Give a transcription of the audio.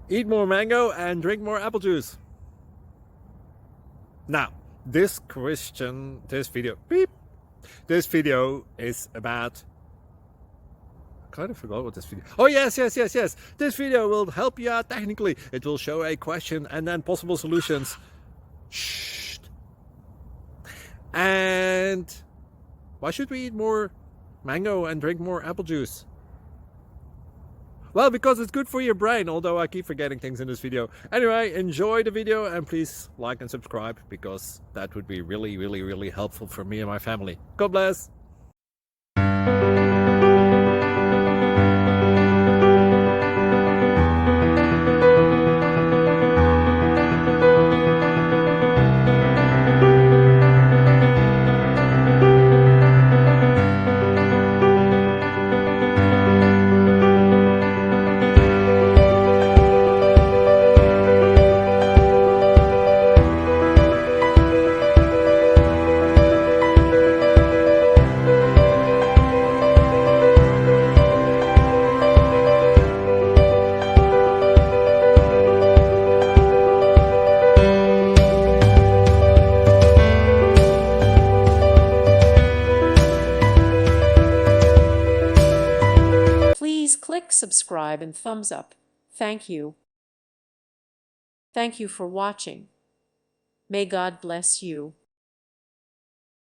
Eat more mango and drink more apple juice. Now, this video is about, I kind of forgot what this video. Oh, yes. This video will help you out technically. It will show a question and then possible solutions. Shh. And why should we eat more mango and drink more apple juice? Well, because it's good for your brain, although I keep forgetting things in this video. Anyway, enjoy the video and please like and subscribe, because that would be really helpful for me and my family. God bless! Please click subscribe and thumbs up. Thank you. Thank you for watching. May God bless you.